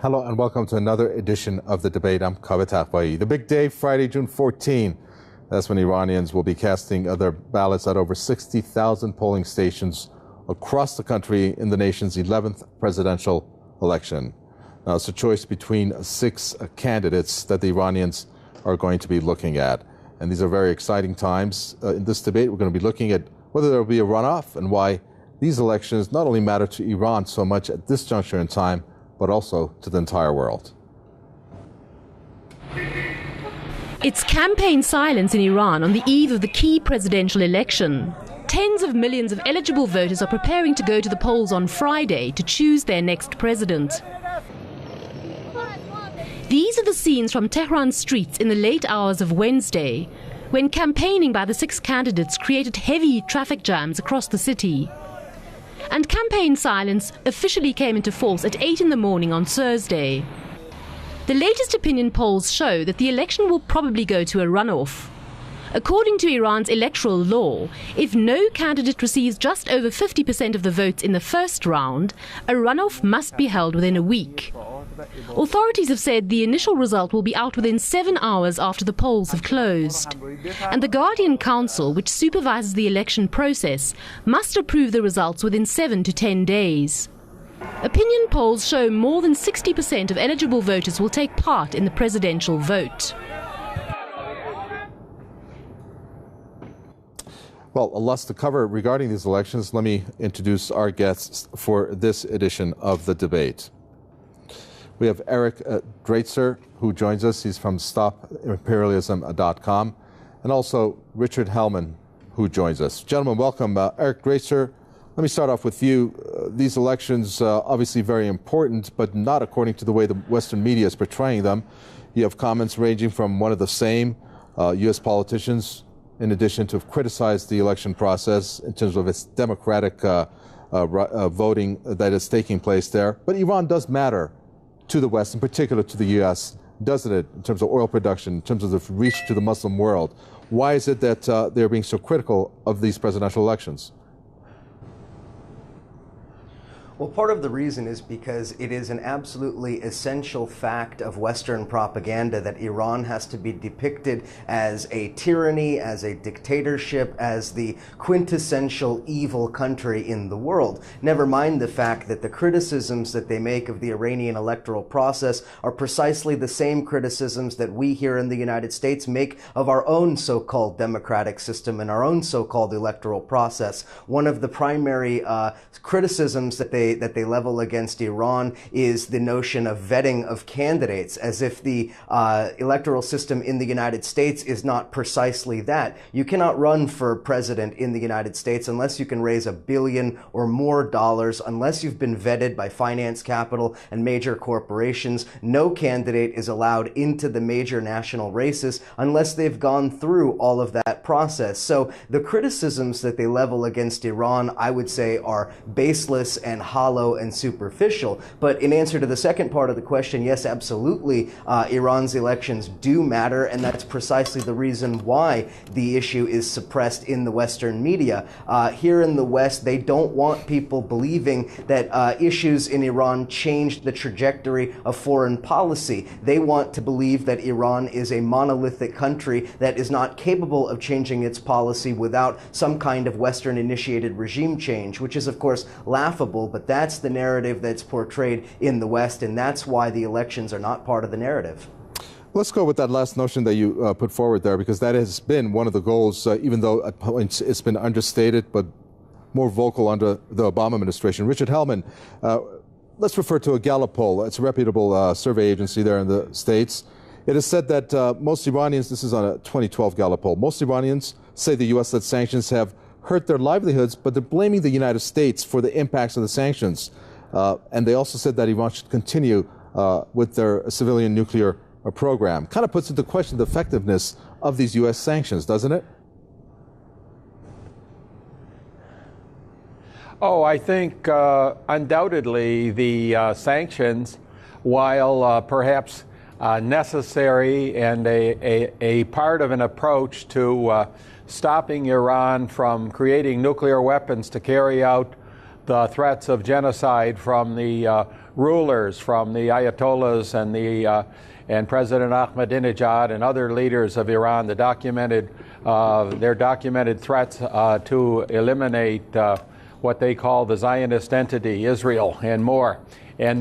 Hello and welcome to another edition of The Debate. I'm Kaveh Tafai. The big day, Friday, June 14. That's when Iranians will be casting their ballots at over 60,000 polling stations across the country in the nation's 11th presidential election. Now, it's a choice between 6 candidates that the Iranians are going to be looking at. And these are very exciting times. In this debate, we're going to be looking at whether there will be a runoff and why these elections not only matter to Iran so much at this juncture in time, but also to the entire world. It's campaign silence in Iran on the eve of the key presidential election. Tens of millions of eligible voters are preparing to go to the polls on Friday to choose their next president. These are the scenes from Tehran streets in the late hours of Wednesday, when campaigning by the 6 candidates created heavy traffic jams across the city. And campaign silence officially came into force at 8 in the morning on Thursday. The latest opinion polls show that the election will probably go to a runoff. According to Iran's electoral law, if no candidate receives just over 50% of the votes in the first round, a runoff must be held within a week. Authorities have said the initial result will be out within 7 hours after the polls have closed. And the Guardian Council, which supervises the election process, must approve the results within 7 to 10 days. Opinion polls show more than 60% of eligible voters will take part in the presidential vote. Well, a lot to cover regarding these elections. Let me introduce our guests for this edition of the debate. We have Eric Draitser, who joins us. He's from StopImperialism.com, and also Richard Hellman, who joins us. Gentlemen, welcome. Eric Draitser, let me start off with you. These elections obviously very important, but not according to the way the Western media is portraying them. You have comments ranging from one of the same U.S. politicians, in addition to have criticized the election process in terms of its democratic voting that is taking place there. But Iran does matter to the West, in particular to the U.S., doesn't it, in terms of oil production, in terms of the reach to the Muslim world? Why is it that they're being so critical of these presidential elections? Well, part of the reason is because it is an absolutely essential fact of Western propaganda that Iran has to be depicted as a tyranny, as a dictatorship, as the quintessential evil country in the world. Never mind the fact that the criticisms that they make of the Iranian electoral process are precisely the same criticisms that we here in the United States make of our own so-called democratic system and our own so-called electoral process. One of the primary criticisms that they level against Iran is the notion of vetting of candidates, as if the electoral system in the United States is not precisely that. You cannot run for president in the United States unless you can raise $1 billion or more, unless you've been vetted by finance capital and major corporations. No candidate is allowed into the major national races unless they've gone through all of that process. So the criticisms that they level against Iran, I would say, are baseless and hollow and superficial. But in answer to the second part of the question, yes, absolutely, Iran's elections do matter, and that's precisely the reason why the issue is suppressed in the Western media. Here in the West, they don't want people believing that issues in Iran change the trajectory of foreign policy. They want to believe that Iran is a monolithic country that is not capable of changing its policy without some kind of Western-initiated regime change, which is, of course, laughable, but that's the narrative that's portrayed in the West, and that's why the elections are not part of the narrative. Let's go with that last notion that you put forward there, because that has been one of the goals, even though at points it's been understated, but more vocal under the Obama administration. Richard Hellman, let's refer to a Gallup poll. It's a reputable survey agency there in the States. It is said that most Iranians, this is on a 2012 Gallup poll, most Iranians say the U.S.-led sanctions have hurt their livelihoods, but they're blaming the United States for the impacts of the sanctions. And they also said that Iran should continue with their civilian nuclear program. Kind of puts into question the effectiveness of these U.S. sanctions, doesn't it? Oh, I think undoubtedly the sanctions, while perhaps necessary and a part of an approach to stopping Iran from creating nuclear weapons to carry out the threats of genocide from the rulers, from the Ayatollahs and President Ahmadinejad and other leaders of Iran, their documented threats to eliminate what they call the Zionist entity, Israel, and more. And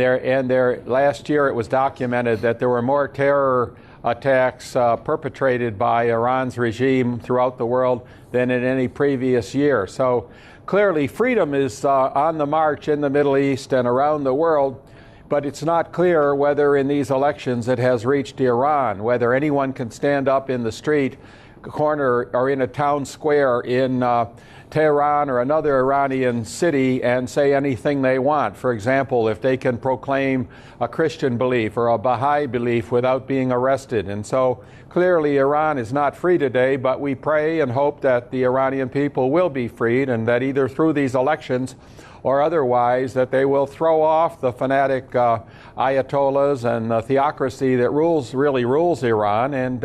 last year it was documented that there were more terror attacks perpetrated by Iran's regime throughout the world than in any previous year. So clearly freedom is on the march in the Middle East and around the world, but it's not clear whether in these elections it has reached Iran, whether anyone can stand up in the street corner or in a town square in Tehran or another Iranian city and say anything they want. For example, if they can proclaim a Christian belief or a Baha'i belief without being arrested. And so clearly Iran is not free today, but we pray and hope that the Iranian people will be freed, and that either through these elections or otherwise that they will throw off the fanatic ayatollahs and the theocracy that really rules Iran, and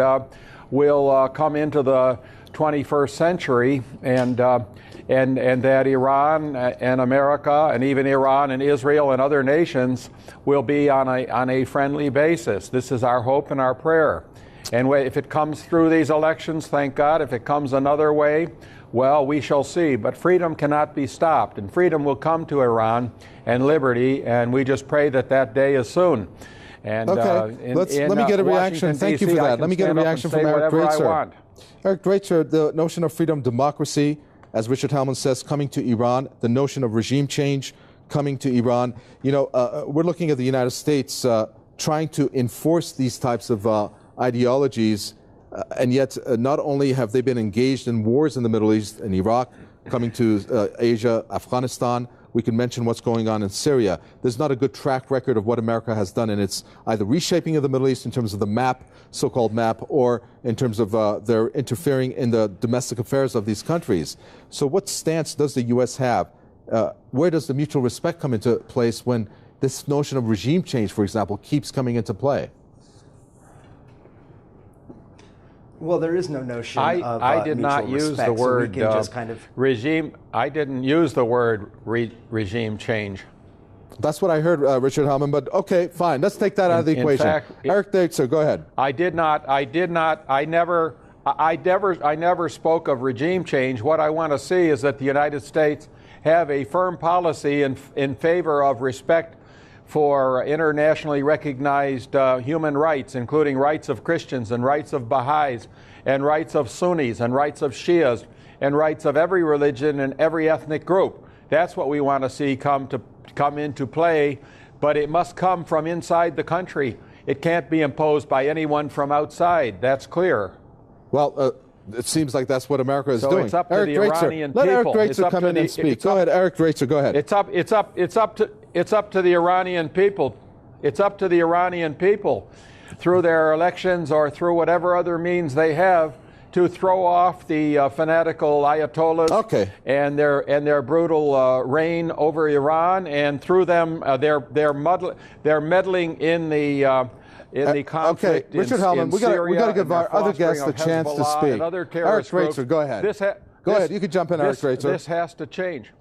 will come into the 21st century, and that Iran and America and even Iran and Israel and other nations will be on a friendly basis. This is our hope and our prayer. And if it comes through these elections, thank God. If it comes another way, well, we shall see. But freedom cannot be stopped, and freedom will come to Iran, and liberty, and we just pray that that day is soon. And okay, let me get a reaction. Washington, Thank you for that. Let me get a reaction from Eric Greitzer. Eric Greitzer, the notion of freedom, democracy, as Richard Hellman says, coming to Iran, the notion of regime change coming to Iran. You know, we're looking at the United States trying to enforce these types of ideologies, and yet not only have they been engaged in wars in the Middle East and Iraq, coming to Asia, Afghanistan. We can mention what's going on in Syria. There's not a good track record of what America has done in its either reshaping of the Middle East in terms of the map, so-called map, or in terms of their interfering in the domestic affairs of these countries. So what stance does the U.S. have? Where does the mutual respect come into place when this notion of regime change, for example, keeps coming into play? Well, there is no notion of I did not use respect, the word so we can just kind of regime. I didn't use the word regime change. That's what I heard, Richard Hellman. But okay, fine. Let's take that out of the equation. Fact, Eric Greitzer, go ahead. I never spoke of regime change. What I want to see is that the United States have a firm policy in favor of respect for internationally recognized human rights, including rights of Christians and rights of Baha'is and rights of Sunnis and rights of Shias and rights of every religion and every ethnic group. That's what we want to see come into play, but it must come from inside the country. It can't be imposed by anyone from outside. That's clear. Well, it seems like that's what America is doing. It's up to the Iranian people. Let Eric Greitzer come in and speak. Go ahead, Eric Greitzer, go ahead. It's up to the Iranian people. It's up to the Iranian people, through their elections or through whatever other means they have, to throw off the fanatical ayatollahs and their brutal reign over Iran, and through them they're meddling in the conflict Richard in Hellman, we got to give our other guests the chance to speak. Eric Greitzer, go ahead. Go ahead. You can jump in, Eric Greitzer. This has to change.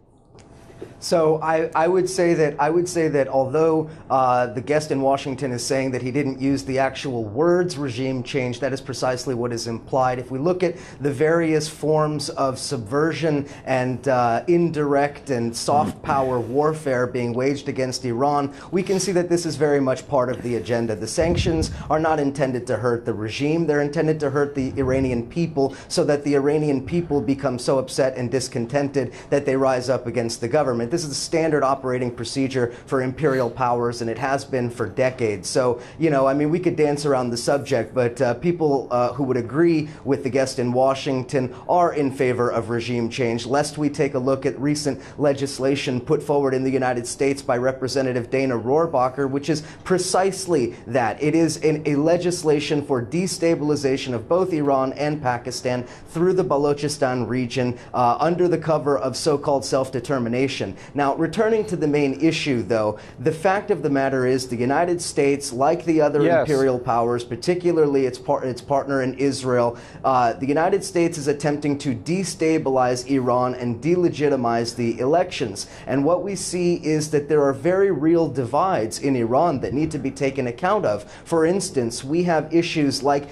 So I would say that although the guest in Washington is saying that he didn't use the actual words regime change, that is precisely what is implied. If we look at the various forms of subversion and indirect and soft power warfare being waged against Iran, we can see that this is very much part of the agenda. The sanctions are not intended to hurt the regime. They're intended to hurt the Iranian people, so that the Iranian people become so upset and discontented that they rise up against the government. This is the standard operating procedure for imperial powers, and it has been for decades. So, you know, I mean, we could dance around the subject, but people who would agree with the guest in Washington are in favor of regime change, lest we take a look at recent legislation put forward in the United States by Representative Dana Rohrabacher, which is precisely that. It is a legislation for destabilization of both Iran and Pakistan through the Balochistan region under the cover of so-called self-determination. administration. Now, returning to the main issue, though, the fact of the matter is the United States, like the other imperial powers, particularly its partner in Israel, the United States is attempting to destabilize Iran and delegitimize the elections. And what we see is that there are very real divides in Iran that need to be taken account of. For instance, we have issues like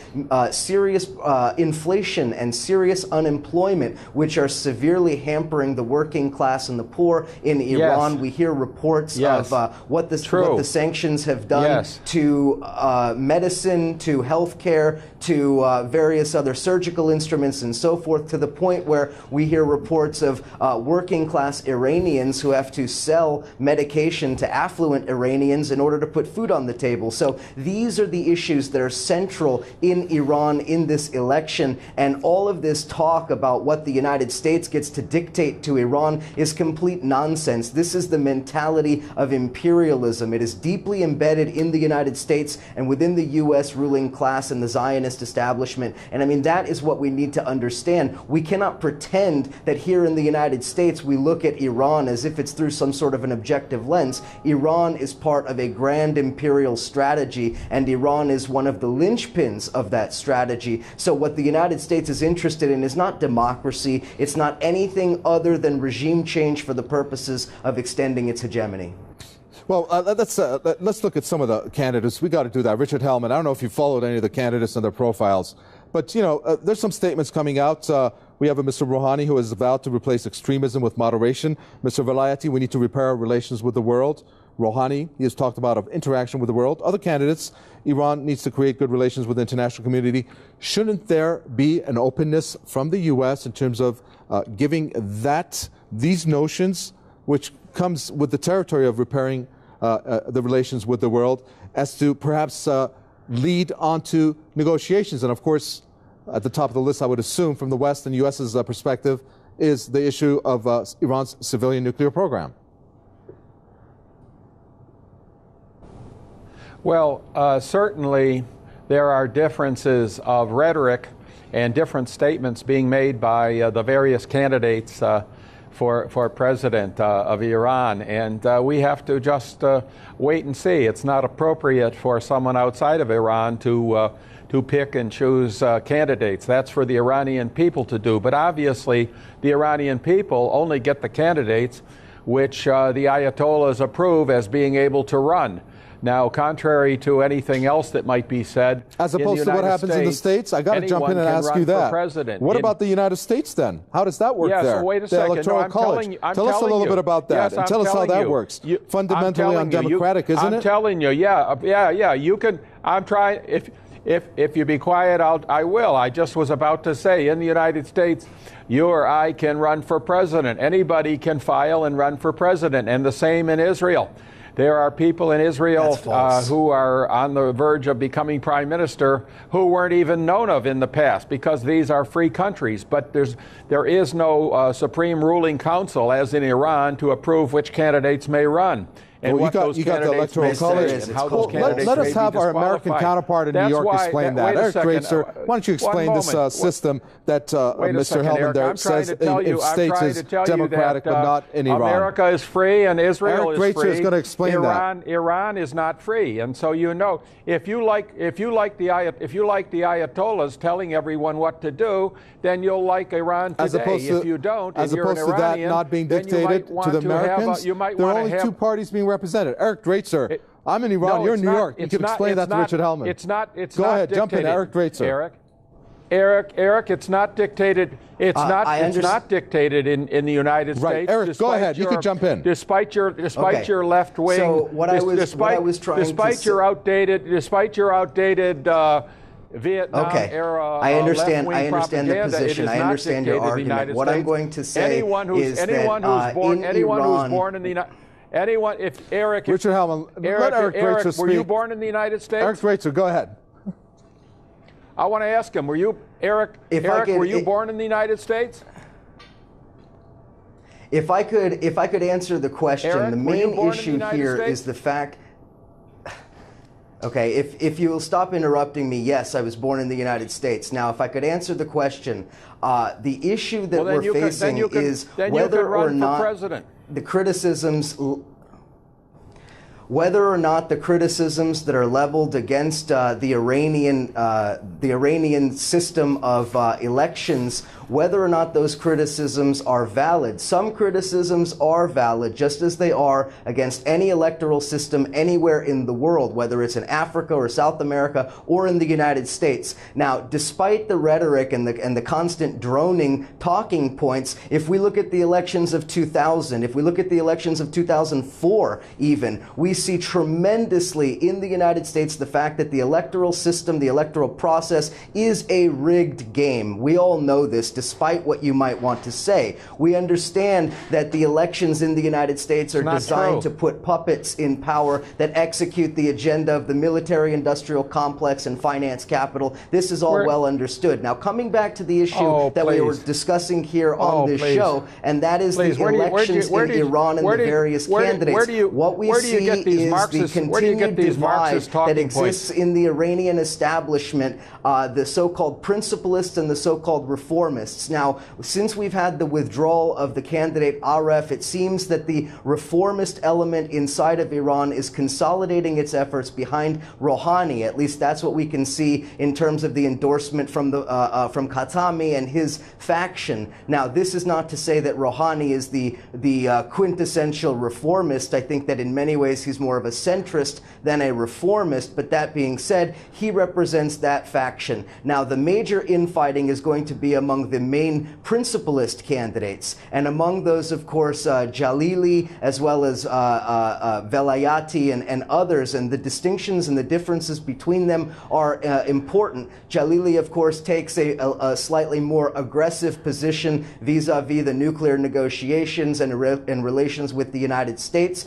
serious inflation and serious unemployment, which are severely hampering the working class and the poor in Iran. We hear reports of what the sanctions have done to medicine, to healthcare, to various other surgical instruments and so forth, to the point where we hear reports of working class Iranians who have to sell medication to affluent Iranians in order to put food on the table. So these are the issues that are central in Iran in this election, and all of this talk about what the United States gets to dictate to Iran is complete nonsense. This is the mentality of imperialism. It is deeply embedded in the United States and within the U.S. ruling class and the Zionist establishment. And I mean, that is what we need to understand. We cannot pretend that here in the United States we look at Iran as if it's through some sort of an objective lens. Iran is part of a grand imperial strategy, and Iran is one of the linchpins of that strategy. So what the United States is interested in is not democracy. It's not anything other than regime change for the purposes of extending its hegemony. Well, let's look at some of the candidates. We got to do that. Richard Hellman, I don't know if you followed any of the candidates and their profiles, but you know, there's some statements coming out. We have a Mr. Rouhani who has vowed to replace extremism with moderation. Mr. Velayati, we need to repair our relations with the world. Rouhani, he has talked about interaction with the world. Other candidates, Iran needs to create good relations with the international community. Shouldn't there be an openness from the U.S. in terms of giving these notions, which comes with the territory of repairing the relations with the world, as to perhaps lead on to negotiations? And of course, at the top of the list, I would assume, from the West and U.S.'s perspective, is the issue of Iran's civilian nuclear program. Well, certainly there are differences of rhetoric and different statements being made by the various candidates for president of Iran, and we have to just wait and see. It's not appropriate for someone outside of Iran to pick and choose candidates. That's for the Iranian people to do. But obviously, the Iranian people only get the candidates which the Ayatollahs approve as being able to run. Now, contrary to anything else that might be said, as opposed to what happens in the States, I got to jump in and ask you that. What about the United States then? How does that work there? So wait a the second. Electoral College. Tell us a little bit about that, and tell us how that works. Fundamentally undemocratic, isn't it? I'm telling you, yeah. You can. I'm trying. If you be quiet, I will. I just was about to say, in the United States, you or I can run for president. Anybody can file and run for president, and the same in Israel. There are people in Israel who are on the verge of becoming prime minister who weren't even known of in the past, because these are free countries. But there is no supreme ruling council, as in Iran, to approve which candidates may run. And you got the Electoral College. Let us have our American counterpart in New York explain that. Eric Draitser, why don't you explain this system that Mr. Hellman there says in states is democratic but not in Iran? America is free and Israel is free. Eric Draitser is going to explain that. Iran is not free, and so you know, if you like the Ayatollahs telling everyone what to do, then you'll like Iran today. If you don't, as opposed to that not being dictated to the Americans, there are only two parties being represented. Eric Draitser, I'm in Iran, you're in New York. You can explain that to Richard Hellman. Go ahead, jump in, Eric Draitser. Eric, it's not dictated. It's not dictated in the United States. Right, Eric, go ahead. You can jump in. Despite your left wing, despite your outdated Vietnam era. I understand the position. I understand your argument. What I'm going to say is that anyone who's born in the United Richard Hellman, let Eric Draitser speak. Were you born in the United States? Eric Draitser, go ahead. I want to ask him, were you born in the United States? If I could answer the question, Eric, the main issue here is the fact. Okay, if you will stop interrupting me, yes, I was born in the United States. Now, if I could answer the question, the issue that we're facing is whether or not the criticisms... Whether or not the criticisms that are leveled against the Iranian system of elections, whether or not those criticisms are valid. Some criticisms are valid, just as they are against any electoral system anywhere in the world, whether it's in Africa or South America or in the United States. Now, despite the rhetoric and the constant droning talking points, if we look at the elections of 2000, if we look at the elections of 2004 even, we see tremendously in the United States the fact that the electoral system, the electoral process is a rigged game. We all know this, despite what you might want to say. We understand that the elections in the United States are designed to put puppets in power that execute the agenda of the military-industrial complex and finance capital. This is all well understood. Now, coming back to the issue that we were discussing here on this show, and that is the elections in Iran and the various candidates. What we see is the continued divide that exists in the Iranian establishment, the so-called principalists and the so-called reformists. Now, since we've had the withdrawal of the candidate Aref, it seems that the reformist element inside of Iran is consolidating its efforts behind Rouhani. At least that's what we can see in terms of the endorsement from from Khatami and his faction. Now, this is not to say that Rouhani is the quintessential reformist. I think that in many ways he's more of a centrist than a reformist, but that being said, he represents that faction. Now, the major infighting is going to be among the main principalist candidates, and among those, of course, Jalili, as well as Velayati and others, and the distinctions and the differences between them are important. Jalili, of course, takes a slightly more aggressive position vis-a-vis the nuclear negotiations and relations with the United States.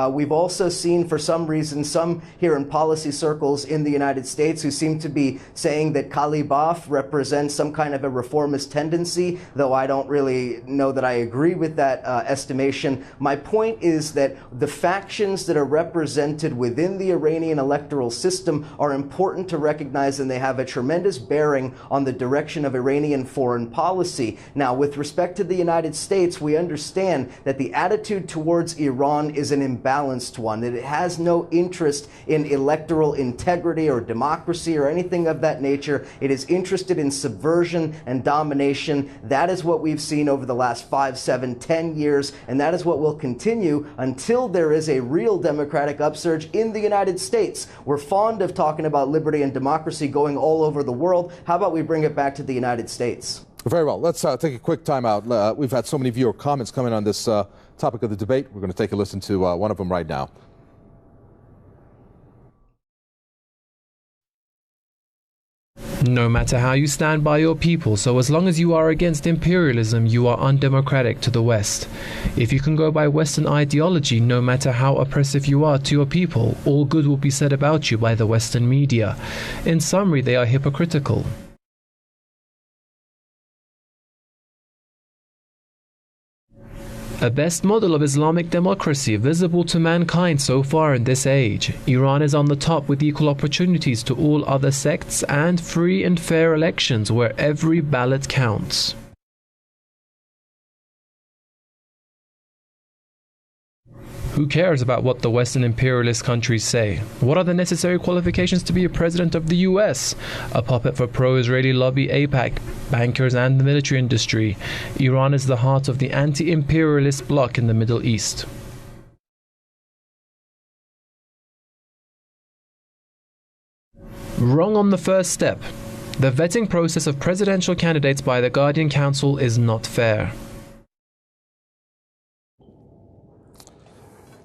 We've also seen, for some reason, some here in policy circles in the United States who seem to be saying that Kalibaf represents some kind of a reformist tendency, though I don't really know that I agree with that estimation. My point is that the factions that are represented within the Iranian electoral system are important to recognize, and they have a tremendous bearing on the direction of Iranian foreign policy. Now, with respect to the United States, we understand that the attitude towards Iran is an imbalanced one, that it has no interest in electoral integrity or democracy or anything of that nature. It is interested in subversion and domination. That is what we've seen over the last 5, 7, 10 years, and that is what will continue until there is a real democratic upsurge in the United States. We're fond of talking about liberty and democracy going all over the world. How about we bring it back to the United States? Very well. Let's take a quick time out. We've had so many viewer comments coming on this topic of the debate. We're going to take a listen to one of them right now. No matter how you stand by your people, so as long as you are against imperialism, you are undemocratic to the West. If you can go by Western ideology, no matter how oppressive you are to your people, all good will be said about you by the Western media. In summary, they are hypocritical. A best model of Islamic democracy visible to mankind so far in this age. Iran is on the top with equal opportunities to all other sects and free and fair elections where every ballot counts. Who cares about what the Western imperialist countries say? What are the necessary qualifications to be a president of the US? A puppet for pro-Israeli lobby AIPAC, bankers and the military industry. Iran is the heart of the anti-imperialist bloc in the Middle East. Wrong on the first step. The vetting process of presidential candidates by the Guardian Council is not fair.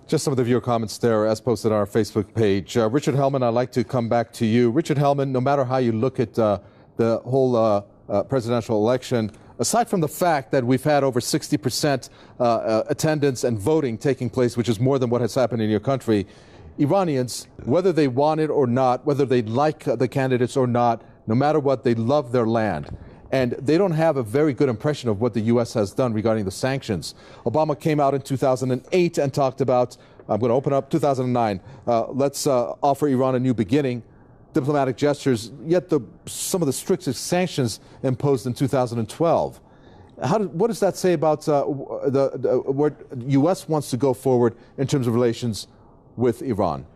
Just some of the viewer comments there as posted on our Facebook page. Richard Hellman, I'd like to come back to you. Richard Hellman, no matter how you look at the whole presidential election, aside from the fact that we've had over 60% attendance and voting taking place, which is more than what has happened in your country, Iranians, whether they want it or not, whether they like the candidates or not, no matter what, they love their land. And they don't have a very good impression of what the U.S. has done regarding the sanctions. Obama came out in 2008 and talked about I'm going to open up 2009. Let's offer Iran a new beginning. Diplomatic gestures, yet some of the strictest sanctions imposed in 2012. What does that say about where the U.S. wants to go forward in terms of relations with Iran?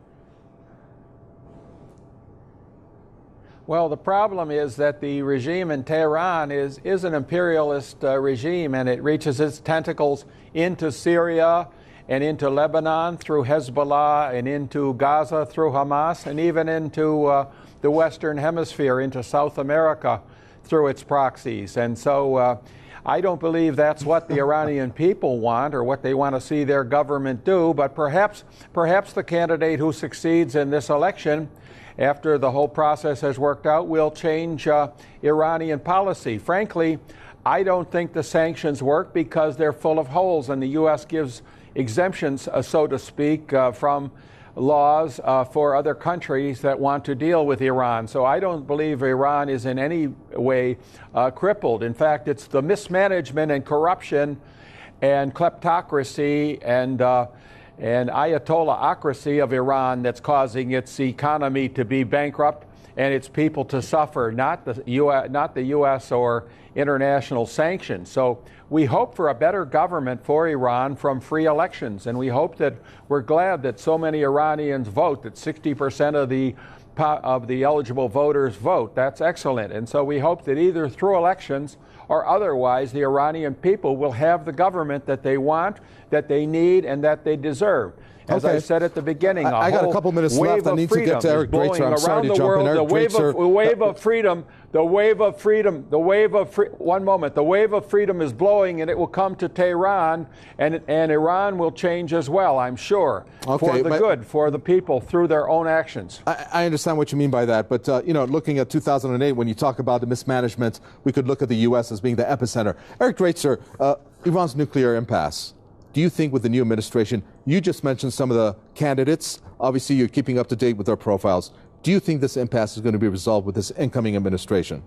Well, the problem is that the regime in Tehran is an imperialist regime, and it reaches its tentacles into Syria and into Lebanon through Hezbollah, and into Gaza through Hamas, and even into the Western Hemisphere, into South America through its proxies. And so I don't believe that's what the Iranian people want or what they want to see their government do, but perhaps the candidate who succeeds in this election, after the whole process has worked out, will change Iranian policy. Frankly, I don't think the sanctions work because they're full of holes, and the U.S. gives exemptions, so to speak, from laws for other countries that want to deal with Iran. So I don't believe Iran is in any way crippled. In fact, it's the mismanagement and corruption and kleptocracy and Ayatollahocracy of Iran that's causing its economy to be bankrupt and its people to suffer, not the U.S. or international sanctions. So we hope for a better government for Iran from free elections, and we hope that we're glad that so many Iranians vote, that 60% of the eligible voters vote. That's excellent. And so we hope that either through elections or otherwise, the Iranian people will have the government that they want, that they need, and that they deserve. As I said at the beginning, I got a couple minutes left. I need to get to Eric Greitzer. I'm sorry to jump in. Eric Greitzer. The wave of freedom, one moment. The wave of freedom is blowing, and it will come to Tehran, and Iran will change as well, I'm sure, for the good, for the people, through their own actions. I understand what you mean by that, but looking at 2008, when you talk about the mismanagement, we could look at the U.S. as being the epicenter. Eric Greitzer, Iran's nuclear impasse. Do you think with the new administration, you just mentioned some of the candidates, obviously you're keeping up to date with their profiles. Do you think this impasse is going to be resolved with this incoming administration?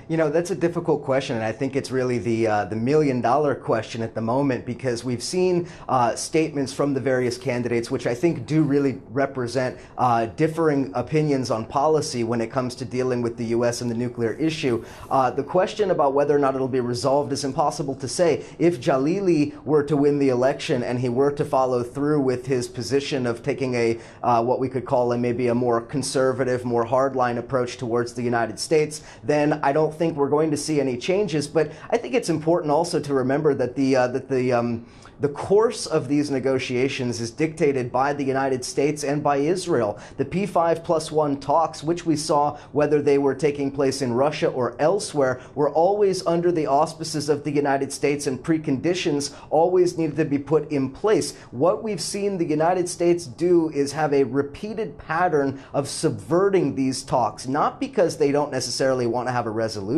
You know, that's a difficult question, and I think it's really the million-dollar question at the moment, because we've seen statements from the various candidates, which I think do really represent differing opinions on policy when it comes to dealing with the U.S. and the nuclear issue. The question about whether or not it'll be resolved is impossible to say. If Jalili were to win the election and he were to follow through with his position of taking a what we could call maybe a more conservative, more hardline approach towards the United States, then I don't think we're going to see any changes. But I think it's important also to remember that the course of these negotiations is dictated by the United States and by Israel. The P5+1 talks, which we saw whether they were taking place in Russia or elsewhere, were always under the auspices of the United States, and preconditions always needed to be put in place. What we've seen the United States do is have a repeated pattern of subverting these talks, not because they don't necessarily want to have a resolution,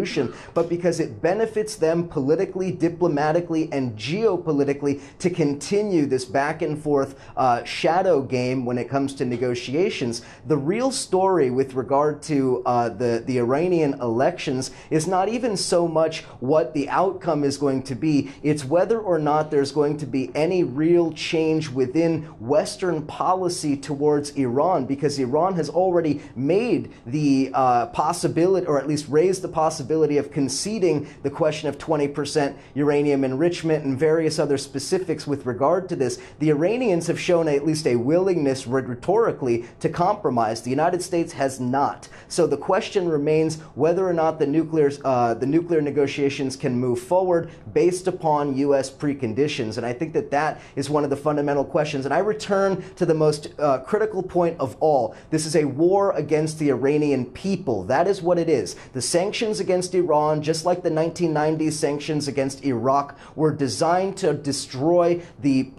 but because it benefits them politically, diplomatically, and geopolitically to continue this back and forth shadow game when it comes to negotiations. The real story with regard to the Iranian elections is not even so much what the outcome is going to be, it's whether or not there's going to be any real change within Western policy towards Iran, because Iran has already made the possibility, or at least raised the possibility, of conceding the question of 20% uranium enrichment and various other specifics with regard to this. The Iranians have shown at least a willingness rhetorically to compromise. The United States has not. So the question remains whether or not the nuclear negotiations can move forward based upon U.S. preconditions. And I think that that is one of the fundamental questions. And I return to the most critical point of all. This is a war against the Iranian people. That is what it is. The sanctions against Iran, just like the 1990s sanctions against Iraq, were designed to destroy the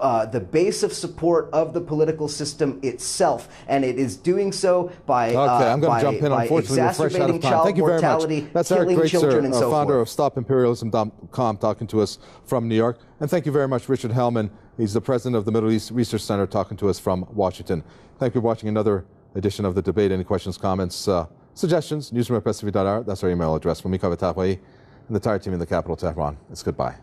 base of support of the political system itself, and it is doing so by I'm going to jump in. Unfortunately, we're fresh out of time. Thank you very much. That's Eric Greitzer, founder of StopImperialism.com, talking to us from New York. And thank you very much, Richard Hellman. He's the president of the Middle East Research Center, talking to us from Washington. Thank you for watching another edition of The Debate. Any questions, comments, suggestions? Newsroom@prestv.ir. That's our email address. From me, Kaveh Tafai, and the entire team in the capital, Tehran. It's goodbye.